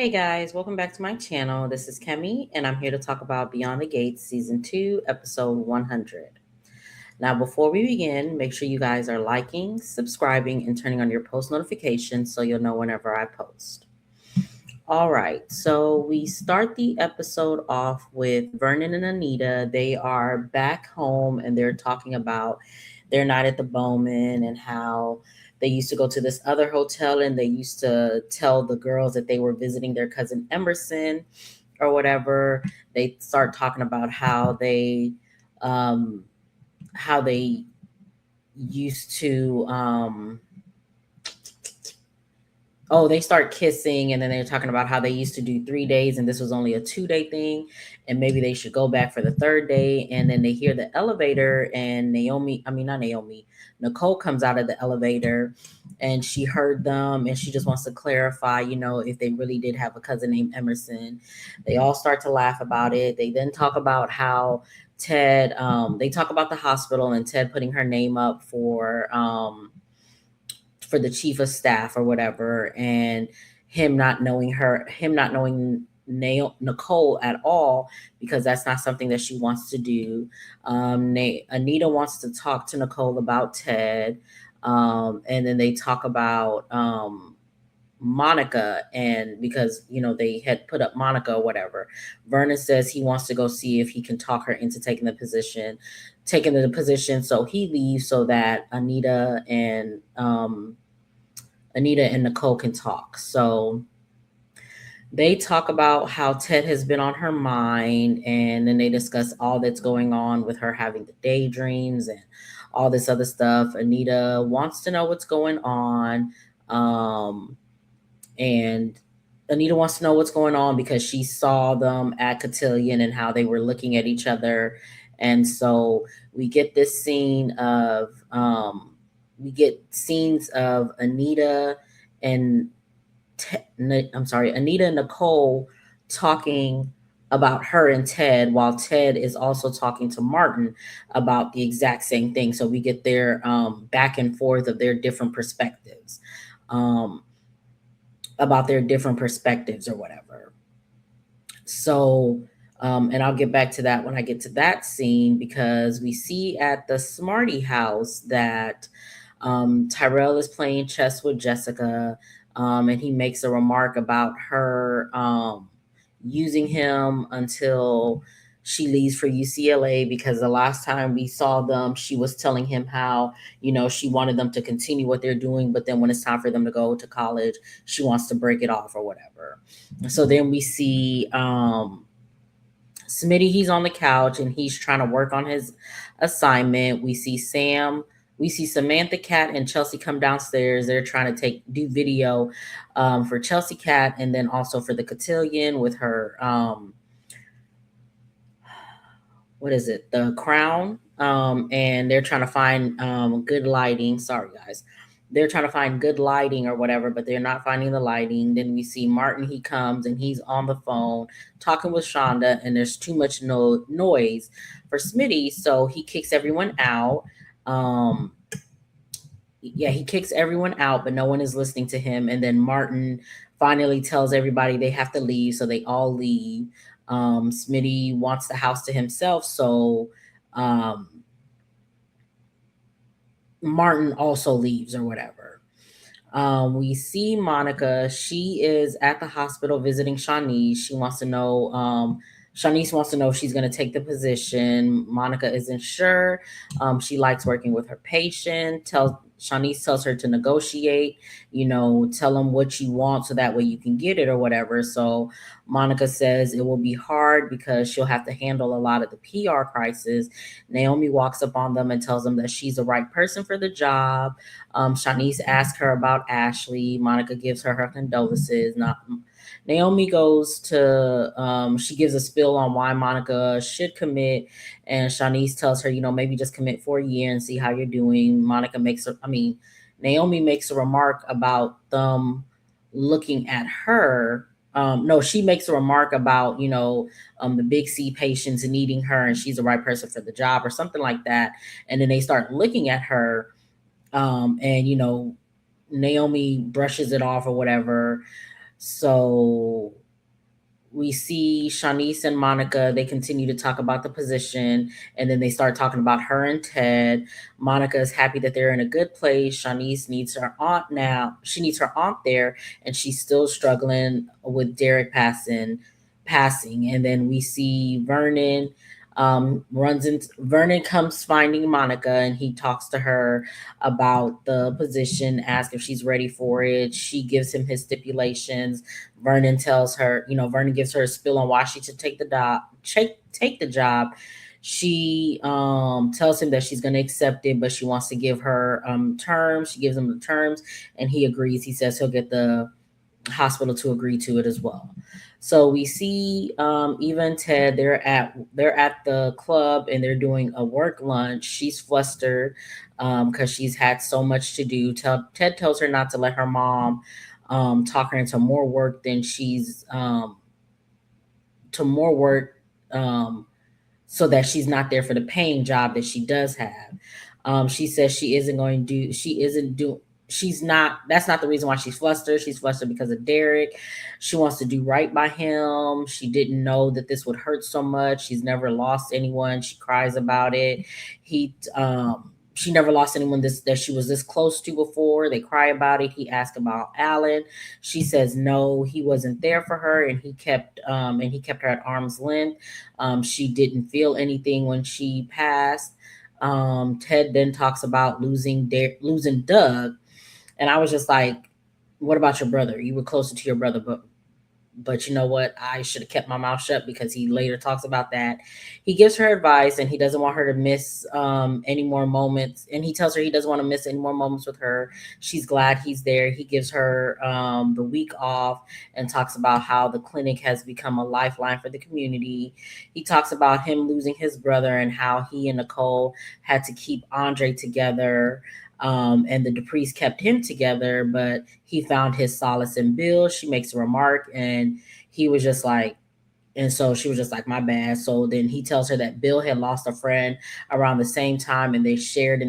Hey guys, welcome back to my channel. This is Kemi, and I'm here to talk about Beyond the Gates Season 2, Episode 100. Now, before we begin, make sure you guys are liking, subscribing, and turning on your post notifications so you'll know whenever I post. All right, so we start the episode off with Vernon and Anita. They are back home and they're talking about their night at the Bowman and how they used to go to this other hotel and they used to tell the girls that they were visiting their cousin Emerson or whatever. They start talking about um, how they used to they start kissing, and then they're talking about how they used to do 3 days and this was only a 2 day thing, and maybe they should go back for the third day. And then they hear the elevator, and not Naomi, Nicole comes out of the elevator, and she heard them, and she just wants to clarify, if they really did have a cousin named Emerson. They all start to laugh about it. They then talk about how Ted, they talk about the hospital and Ted putting her name up for the chief of staff or whatever, and him not knowing Nicole at all, because that's not something that she wants to do. Anita wants to talk to Nicole about Ted, and then they talk about Monica, and because they had put up Monica or whatever. Vernon says he wants to go see if he can talk her into taking the position, so he leaves so that Anita and Nicole can talk. So they talk about how Ted has been on her mind, and then they discuss all that's going on with her having the daydreams and all this other stuff. Anita wants to know what's going on. And Anita wants to know what's going on because she saw them at Cotillion and how they were looking at each other. And so we get this scene of we get scenes of Anita and Anita and Nicole talking about her and Ted, while Ted is also talking to Martin about the exact same thing. So we get their back and forth of their different perspectives, um, about their different perspectives or whatever. So, and I'll get back to that when I get to that scene, because we see at the Smarty house that Tyrell is playing chess with Jessica, and he makes a remark about her using him until she leaves for UCLA, because the last time we saw them, she was telling him how, she wanted them to continue what they're doing, but then when it's time for them to go to college, she wants to break it off or whatever. So then we see Smitty, he's on the couch and he's trying to work on his assignment. We see Samantha Cat and Chelsea come downstairs. They're trying to do video for Chelsea Cat, and then also for the cotillion with her what is it, the crown, and they're trying to find good lighting. Sorry guys, they're trying to find good lighting or whatever, but they're not finding the lighting. Then we see Martin, he comes and he's on the phone talking with Shonda, and there's too much noise for Smitty, so he kicks everyone out. He kicks everyone out, but no one is listening to him. And then Martin finally tells everybody they have to leave, so they all leave. Smitty wants the house to himself, so um, Martin also leaves or whatever. We see Monica. She is at the hospital visiting Shanice. Shanice wants to know if she's going to take the position. Monica isn't sure. She likes working with her patient. Shanice tells her to negotiate, tell them what you want so that way you can get it or whatever. So Monica says it will be hard because she'll have to handle a lot of the PR crisis. Naomi walks up on them and tells them that she's the right person for the job. Shanice asks her about Ashley. Monica gives her condolences. Naomi she gives a spill on why Monica should commit, and Shanice tells her, maybe just commit for a year and see how you're doing. Naomi makes a remark about them looking at her. No, she makes a remark about, the big C patients needing her and she's the right person for the job or something like that. And then they start looking at her, and, Naomi brushes it off or whatever. So we see Shanice and Monica, they continue to talk about the position, and then they start talking about her and Ted. Monica is happy that they're in a good place. Shanice needs her aunt now. She needs her aunt there, and she's still struggling with Derek passing. And then we see Vernon runs into Vernon comes finding Monica, and he talks to her about the position, asks if she's ready for it. She gives him his stipulations. Vernon tells her, Vernon gives her a spiel on why she should take the job. She tells him that she's going to accept it, but she wants to give her terms. She gives him the terms, and he agrees. He says he'll get the hospital to agree to it as well. So we see Eva and Ted. They're at the club and they're doing a work lunch. She's flustered because she's had so much to do. Ted tells her not to let her mom talk her into more work than she's to more work um, so that she's not there for the paying job that she does have. She says she isn't do she's not that's not the reason why she's flustered. She's flustered because of Derek. She wants to do right by him. She didn't know that this would hurt so much. She's never lost anyone. She cries about it. She never lost anyone that she was this close to before. They cry about it. He asked about Alan. She says no, he wasn't there for her, and he kept her at arm's length. She didn't feel anything when she passed. Ted then talks about losing Doug, and I was just like, "What about your brother? You were closer to your brother, but you know what? I should have kept my mouth shut," because he later talks about that. He gives her advice, and he doesn't want her to miss any more moments. And he tells her he doesn't want to miss any more moments with her. She's glad he's there. He gives her the week off and talks about how the clinic has become a lifeline for the community. He talks about him losing his brother and how he and Nicole had to keep Andre together. And the Duprees kept him together, but he found his solace in Bill. She makes a remark, and he was just like, and so she was just like, my bad. So then he tells her that Bill had lost a friend around the same time, and they shared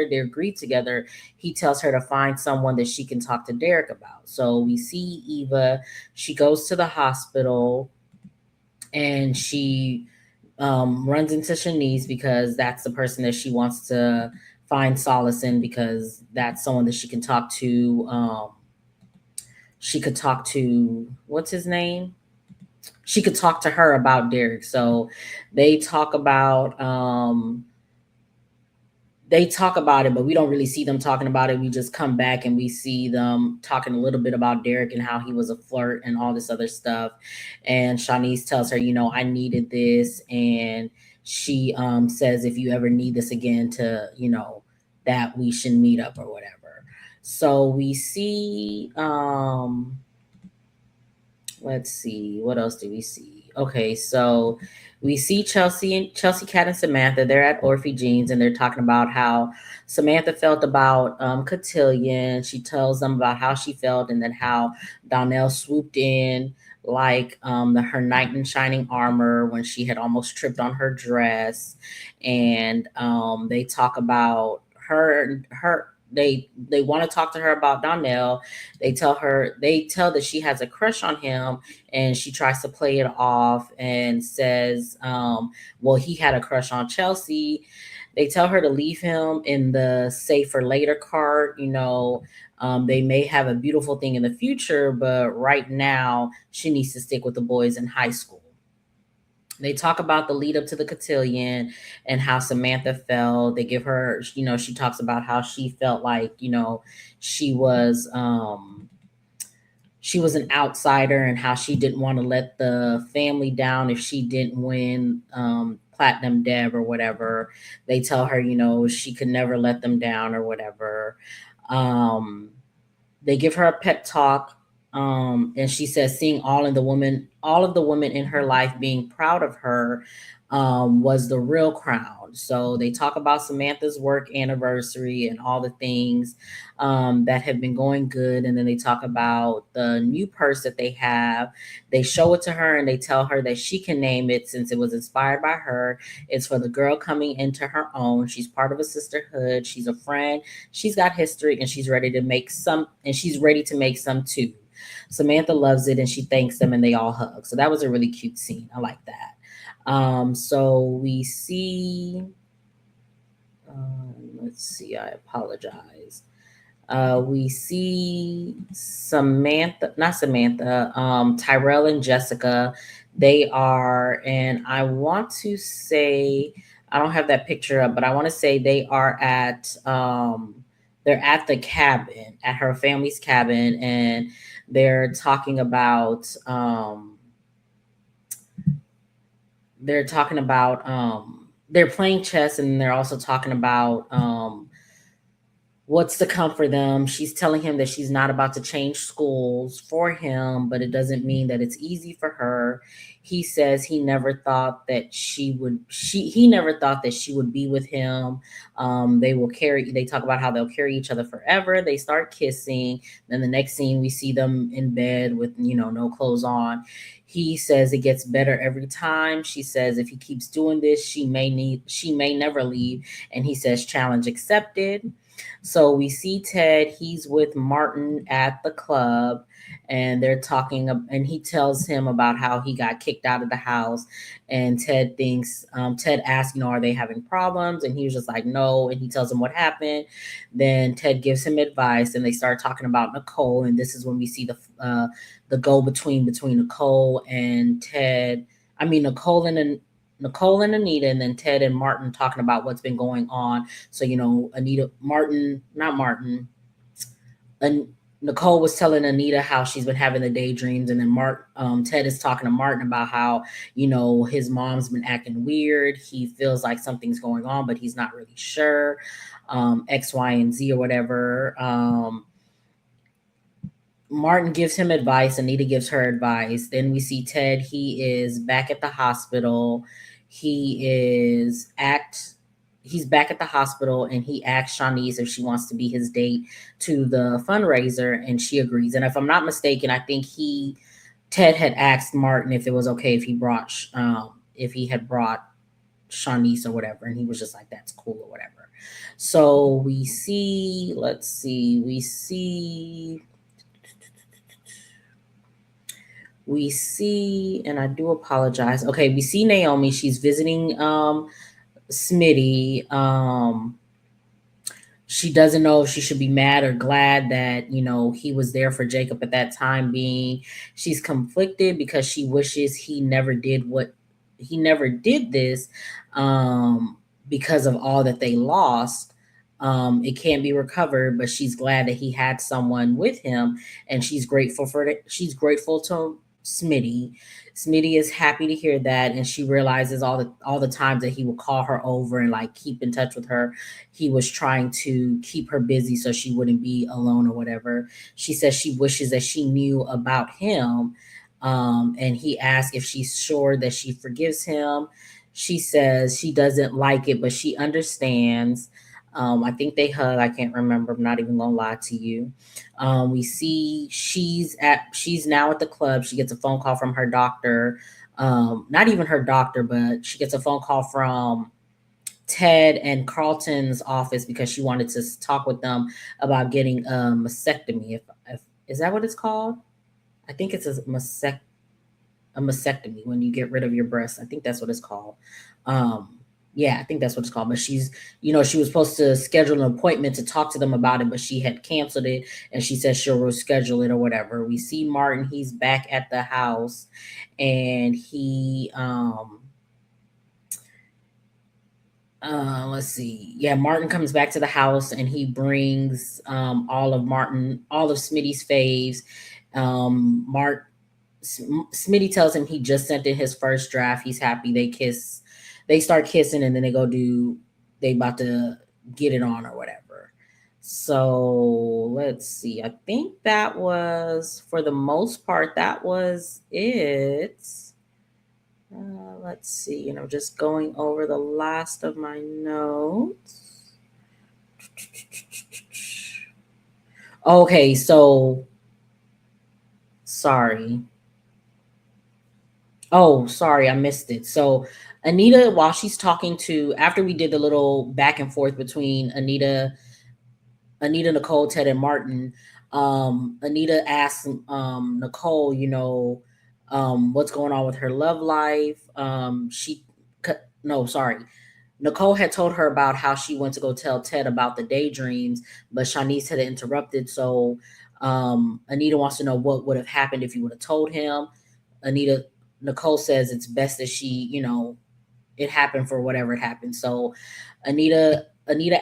their grief together. He tells her to find someone that she can talk to Derek about. So we see Eva. She goes to the hospital, and she runs into Shanice because that's the person that she wants to find solace in, because that's someone that she can talk to. She could talk to, what's his name? She could talk to her about Derek. So they talk about it, but we don't really see them talking about it. We just come back and we see them talking a little bit about Derek and how he was a flirt and all this other stuff. And Shanice tells her, I needed this. And she says, if you ever need this again, that we should meet up or whatever. So we see, let's see, what else do we see? Okay, so we see Chelsea Cat and Samantha. They're at Orphe Jeans, and they're talking about how Samantha felt about Cotillion. She tells them about how she felt, and then how Donnell swooped in like her knight in shining armor when she had almost tripped on her dress. And they talk about her they want to talk to her about Donnell. They tell that she has a crush on him, and she tries to play it off and says, well, he had a crush on Chelsea. They tell her to leave him in the save for later cart. They may have a beautiful thing in the future, but right now she needs to stick with the boys in high school. They talk about the lead up to the cotillion and how Samantha felt. They give her, she talks about how she felt like, she was she was an outsider, and how she didn't want to let the family down if she didn't win Platinum Deb or whatever. They tell her, she could never let them down or whatever. Um, they give her a pep talk, and she says seeing all of the women in her life being proud of her was the real crown. So they talk about Samantha's work anniversary and all the things that have been going good, and then they talk about the new purse that they have. They show it to her, and they tell her that she can name it since it was inspired by her. It's for the girl coming into her own. She's part of a sisterhood. She's a friend. She's got history, and she's ready to make some too. Samantha loves it and she thanks them and they all hug. So that was a really cute scene. I like that. So we see, let's see, I apologize. We see Samantha, not Samantha, Tyrell and Jessica. They are, and I want to say, I don't have that picture up, but I want to say they are they're at the cabin, at her family's cabin, and they're talking about, they're talking about, they're playing chess, and they're also talking about, what's to come for them. She's telling him that she's not about to change schools for him, but it doesn't mean that it's easy for her. He says he never thought that he never thought that she would be with him. They talk about how they'll carry each other forever. They start kissing. Then the next scene we see them in bed with, no clothes on. He says it gets better every time. She says if he keeps doing this, she may never leave. And he says challenge accepted. So we see Ted, he's with Martin at the club, and they're talking, and he tells him about how he got kicked out of the house. And Ted asks, are they having problems? And he was just like, no. And he tells him what happened. Then Ted gives him advice, and they start talking about Nicole. And this is when we see the go between Nicole and Ted. I mean, Nicole and Anita, and then Ted and Martin talking about what's been going on. So, Anita, Martin, not Martin, and Nicole was telling Anita how she's been having the daydreams, and then Ted is talking to Martin about how his mom's been acting weird. He feels like something's going on, but he's not really sure. X, Y, and Z or whatever. Martin gives him advice. Anita gives her advice. Then we see Ted. He is back at the hospital. He's back at the hospital, and he asks Shanice if she wants to be his date to the fundraiser, and she agrees. And if I'm not mistaken, I think Ted had asked Martin if it was okay if he had brought Shanice or whatever, and he was just like, that's cool or whatever. So we see, and I do apologize. Okay, we see Naomi. She's visiting Smitty. She doesn't know if she should be mad or glad that he was there for Jacob at that time being. She's conflicted because she wishes he never did this, because of all that they lost. It can't be recovered, but she's glad that he had someone with him, and she's grateful for it. She's grateful to Smitty. Smitty is happy to hear that, and she realizes all the times that he would call her over and like keep in touch with her. He was trying to keep her busy so she wouldn't be alone or whatever. She says she wishes that she knew about him, and he asked if she's sure that she forgives him. She says she doesn't like it, but she understands. I think they hug. I can't remember. I'm not even gonna lie to you. We see she's now at the club. She gets a phone call from her doctor. Not even her doctor, but she gets a phone call from Ted and Carlton's office because she wanted to talk with them about getting a mastectomy. If is that what it's called? I think it's a mastectomy when you get rid of your breast. I think that's what it's called. Um, yeah, I think that's what it's called. But she was supposed to schedule an appointment to talk to them about it, but she had canceled it, and she said she'll reschedule it or whatever. We see Martin. He's back at the house, and let's see. Yeah, Martin comes back to the house, and he brings all of Smitty's faves. Mark Smitty tells him he just sent in his first draft. He's happy. They start kissing, and then they about to get it on or whatever. So let's see. I think that was, for the most part, that was it. Let's see. Just going over the last of my notes. Okay, so sorry. Oh, sorry, I missed it. So Anita, while she's talking after we did the little back and forth between Anita, Nicole, Ted, and Martin, Anita asked Nicole, what's going on with her love life. No, sorry. Nicole had told her about how she went to go tell Ted about the daydreams, but Shanice had interrupted. So Anita wants to know what would have happened if you would have told him. Anita Nicole says it's best that she, it happened for whatever it happened. So Anita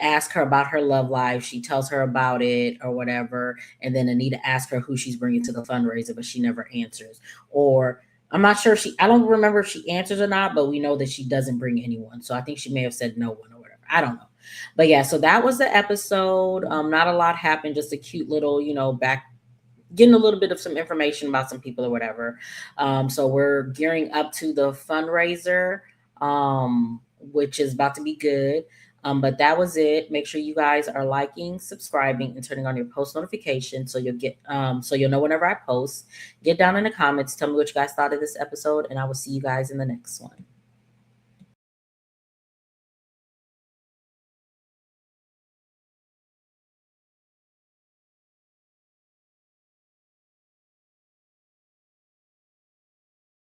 asks her about her love life. She tells her about it or whatever, and then Anita asks her who she's bringing to the fundraiser, but she never answers. Or I'm not sure if she. I don't remember if she answers or not, but we know that she doesn't bring anyone. So I think she may have said no one or whatever. I don't know. But yeah, so that was the episode. Not a lot happened. Just a cute little, back getting a little bit of some information about some people or whatever. So we're gearing up to the fundraiser, which is about to be good. But that was it. Make sure you guys are liking, subscribing, and turning on your post notifications so you'll know whenever I post. Get down in the comments, tell me what you guys thought of this episode, and I will see you guys in the next one.